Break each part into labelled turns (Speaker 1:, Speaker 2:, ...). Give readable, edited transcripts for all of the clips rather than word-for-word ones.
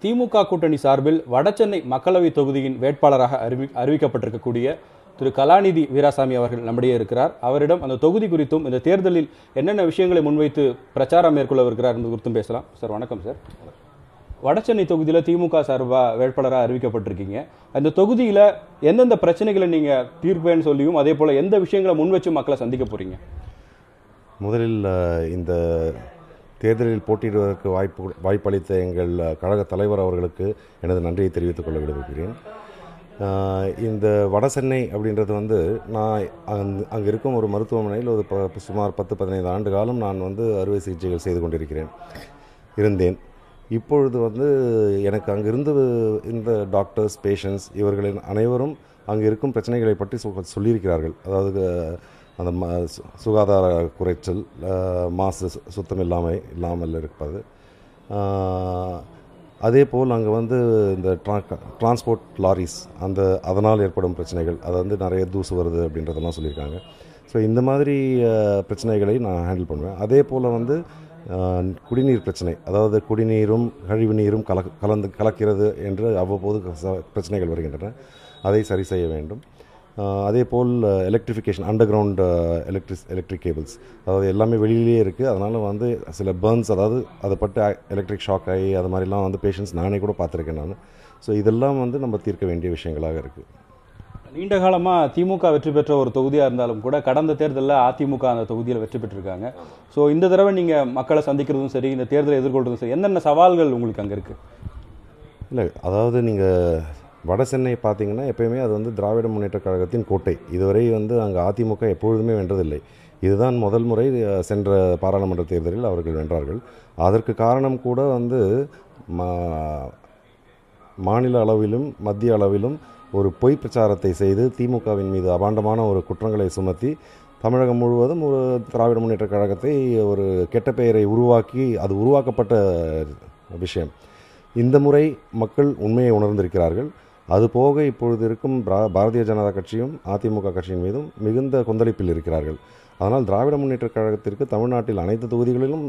Speaker 1: திமுக கூட்டணி சார்பில் வடசென்னை மக்களவை தொகுதியின் வேட்பாளராக அறிவிக்கப்பட்டிருக்கக்கூடிய திரு கலாநிதி வீராசாமி அவர்கள் நம்மிடையே இருக்கிறார். அவரிடம் அந்த தொகுதி குறித்தும் இந்த தேர்தலில் என்னென்ன விஷயங்களை முன்வைத்து பிரச்சாரம் மேற்கொள்ளவிருக்கிறார் என்பது குறித்தும் பேசலாம். சார் வணக்கம். சார், வடசென்னை தொகுதியில் திமுக சார்பாக வேட்பாளராக அறிவிக்கப்பட்டிருக்கீங்க. அந்த தொகுதியில் எந்தெந்த பிரச்சனைகளை நீங்கள் தீர்ப்பேன்னு சொல்லியும் அதே போல் எந்த விஷயங்களை முன் வச்சு மக்களை சந்திக்க போகிறீங்க?
Speaker 2: முதலில் இந்த தேர்தலில் போட்டியிடுவதற்கு வாய்ப்பளித்த எங்கள் கழக தலைவர் அவர்களுக்கு எனது நன்றியை தெரிவித்துக் கொள்ள விரும்புகிறேன். இந்த வடசென்னை அப்படின்றது நான் அங்கே இருக்கும் ஒரு மருத்துவமனையில் ஒரு சுமார் 10-15 ஆண்டு காலம் நான் அறுவை சிகிச்சைகள் செய்து கொண்டிருக்கிறேன் இருந்தேன். இப்பொழுது எனக்கு அங்கிருந்து இந்த டாக்டர்ஸ், பேஷண்ட்ஸ் இவர்களின் அனைவரும் அங்கே இருக்கும் பிரச்சனைகளை பற்றி சொல்லியிருக்கிறார்கள். அதாவது அந்த சுகாதார குறைச்சல், மாசு சுத்தம் இல்லாமல் இருப்பது, அதே போல் அங்கே இந்த டிரான்ஸ்போர்ட் லாரிஸ் அதனால் ஏற்படும் பிரச்சனைகள், அது நிறைய தூசு வருது அப்படின்றதெல்லாம் சொல்லியிருக்காங்க. ஸோ இந்த மாதிரி பிரச்சனைகளை நான் ஹேண்டில் பண்ணுவேன். அதே போல் குடிநீர் பிரச்சனை, அதாவது குடிநீரும் கழிவு நீரும் கலக்கிறது என்று அவ்வப்போது பிரச்சனைகள் வருகின்றன. அதை சரி செய்ய வேண்டும். அதே போல் electrification, underground electric cables, அதாவது எல்லாமே வெளியிலேயே இருக்குது. அதனால் சில பர்ன்ஸ், அதாவது அதை பட்டு எலக்ட்ரிக் ஷாக் ஆகி அது மாதிரிலாம் பேஷண்ட்ஸ் நானே கூட பார்த்துருக்கேன் நான். ஸோ இதெல்லாம் நம்ம தீர்க்க வேண்டிய விஷயங்களாக இருக்குது.
Speaker 1: நீண்ட காலமாக திமுக வெற்றி பெற்ற ஒரு தொகுதியாக இருந்தாலும் கூட கடந்த தேர்தலில் அதிமுக அந்த தொகுதியில் வெற்றி பெற்றிருக்காங்க. ஸோ இந்த தடவை நீங்கள் மக்களை சந்திக்கிறதும் சரி, இந்த தேர்தலை எதிர்கொள்றதும் சரி, என்னென்ன சவால்கள் உங்களுக்கு அங்கே இருக்குது?
Speaker 2: இல்லை, அதாவது நீங்கள் வடசென்னை பார்த்தீங்கன்னா எப்பயுமே அது திராவிட முன்னேற்ற கழகத்தின் கோட்டை. இதுவரை அங்கே அதிமுக எப்பொழுதுமே வென்றதில்லை. இதுதான் முதல் முறை சென்ற பாராளுமன்ற தேர்தலில் அவர்கள் வென்றார்கள். அதற்கு காரணம் கூட மாநில அளவிலும் மத்திய அளவிலும் ஒரு பொய் பிரச்சாரத்தை செய்து திமுகவின் மீது அபாண்டமான ஒரு குற்றங்களை சுமத்தி தமிழகம் முழுவதும் ஒரு திராவிட முன்னேற்ற கழகத்தை ஒரு கெட்ட பெயரை உருவாக்கி, அது உருவாக்கப்பட்ட விஷயம். இந்த முறை மக்கள் உண்மையை உணர்ந்திருக்கிறார்கள். அதுபோக இப்பொழுது இருக்கும் பாரதிய ஜனதா கட்சியும் அதிமுக கட்சியின் மீதும் மிகுந்த கொந்தளிப்பில் இருக்கிறார்கள். அதனால் திராவிட முன்னேற்ற கழகத்திற்கு தமிழ்நாட்டில் அனைத்து தொகுதிகளிலும்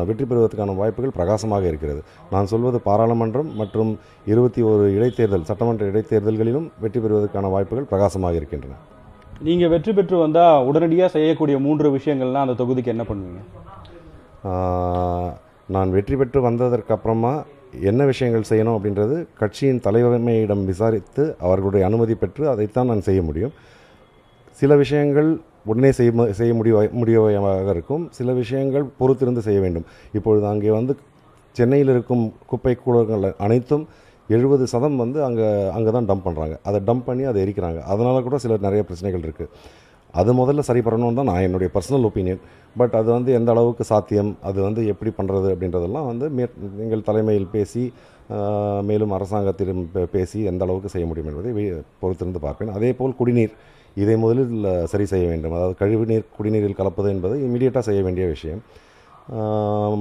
Speaker 2: வெற்றி பெறுவதற்கான வாய்ப்புகள் பிரகாசமாக இருக்கிறது. நான் சொல்வது பாராளுமன்றம் மற்றும் 21 இடைத்தேர்தல், சட்டமன்ற இடைத்தேர்தல்களிலும் வெற்றி பெறுவதற்கான வாய்ப்புகள் பிரகாசமாக இருக்கின்றன.
Speaker 1: நீங்கள் வெற்றி பெற்று வந்தால் உடனடியாக செய்யக்கூடிய 3 விஷயங்கள்லாம் அந்த தொகுதிக்கு என்ன பண்ணுவீங்க?
Speaker 2: நான் வெற்றி பெற்று வந்ததற்கு அப்புறமா என்ன விஷயங்கள் செய்யணும் அப்படின்றது கட்சியின் தலைமையிடம் விசாரித்து அவர்களுடைய அனுமதி பெற்று அதைத்தான் நான் செய்ய முடியும். சில விஷயங்கள் உடனே செய்ய முடியவாக இருக்கும். சில விஷயங்கள் பொறுத்திருந்து செய்ய வேண்டும். இப்பொழுது அங்கே சென்னையில் இருக்கும் குப்பை கூடங்கள் அனைத்தும் 70% அங்கே தான் டம்ப் பண்ணுறாங்க. அதை டம்ப் பண்ணி அதை எரிக்கிறாங்க. அதனால் கூட நிறைய பிரச்சனைகள் இருக்குது. அது முதல்ல சரி பண்ணணும் தான் நான் என்னுடைய பர்சனல் ஒப்பீனியன். பட் அது எந்த அளவுக்கு சாத்தியம், அது எப்படி பண்ணுறது அப்படின்றதெல்லாம் எங்கள் தலைமையில் பேசி மேலும் அரசாங்கத்திடம் பேசி எந்த அளவுக்கு செய்ய முடியும் என்பதை பொறுத்திருந்து பார்ப்பேன். அதே போல் குடிநீர், இதை முதலில் சரி செய்ய வேண்டும். அதாவது கழிவு நீர் குடிநீரில் கலப்பது என்பது இமீடியட்டாக செய்ய வேண்டிய விஷயம்.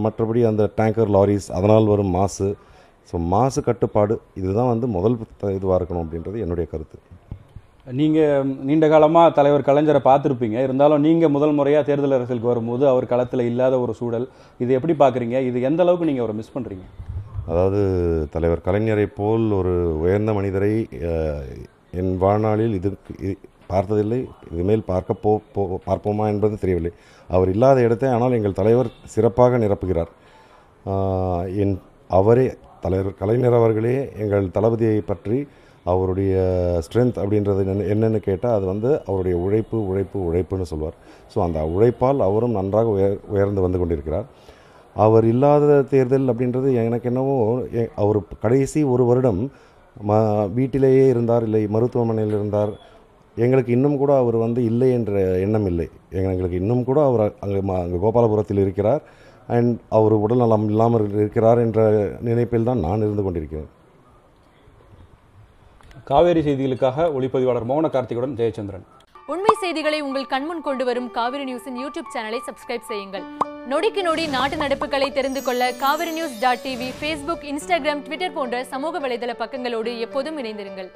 Speaker 2: மற்றபடி அந்த டேங்கர் லாரிஸ், அதனால் வரும் மாசு, ஸோ மாசு கட்டுப்பாடு, இதுதான் முதல் இதுவாக இருக்கணும் அப்படின்றது என்னுடைய கருத்து.
Speaker 1: நீங்கள் நீண்ட காலமாக தலைவர் கலைஞரை பார்த்துருப்பீங்க. இருந்தாலும் நீங்கள் முதல் முறையாக தேர்தல் அரசியலுக்கு வரும்போது அவர் களத்தில் இல்லாத ஒரு சூழல், இது எப்படி பார்க்குறீங்க? இது எந்த அளவுக்கு நீங்கள் அவரை மிஸ் பண்ணுறீங்க?
Speaker 2: அதாவது தலைவர் கலைஞரை போல் ஒரு உயர்ந்த மனிதரை என் வாழ்நாளில் பார்த்ததில்லை. இதுமேல் பார்ப்போமா என்பது தெரியவில்லை. அவர் இல்லாத இடத்தை ஆனால் எங்கள் தலைவர் சிறப்பாக நிரப்புகிறார். அவரே தலைவர் கலைஞர் அவர்களே எங்கள் தளபதியை பற்றி அவருடைய ஸ்ட்ரென்த் அப்படின்றது என்னென்னு கேட்டால் அது அவருடைய உழைப்புன்னு சொல்வார். ஸோ அந்த உழைப்பால் அவரும் நன்றாக உயர்ந்து வந்து கொண்டிருக்கிறார். அவர் இல்லாத தேர்தல் அப்படின்றது எனக்கு என்னவோ, அவர் கடைசி ஒரு வருடம் வீட்டிலேயே இருந்தார், இல்லை மருத்துவமனையில் இருந்தார். எங்களுக்கு இன்னும் கூட அவர் இல்லை என்ற எண்ணம் இல்லை. எங்களுக்கு இன்னும் கூட அவர் அங்கே கோபாலபுரத்தில் இருக்கிறார் அண்ட் அவர் உடல் நலம் இல்லாமல் இருக்கிறார் என்ற நினைப்பில் தான் நான் இருந்து கொண்டிருக்கிறேன்.
Speaker 1: காவேரி செய்திகளுக்காக ஒளிப்பதிவாளர் மோகன கார்த்திகுடன் ஜெயச்சந்திரன்.
Speaker 3: உண்மை செய்திகளை உங்கள் கண்முன் கொண்டு வரும் காவிரி நியூஸின் யூடியூப் சேனலை சப்ஸ்கிரைப் செய்யுங்கள். நொடிக்கு நொடி நாட்டு நடப்புகளை தெரிந்து கொள்ள kaverinews.tv, Facebook, Instagram, Twitter போன்ற சமூக வலைதள பக்கங்களோடு எப்போதும் இணைந்திருங்கள்.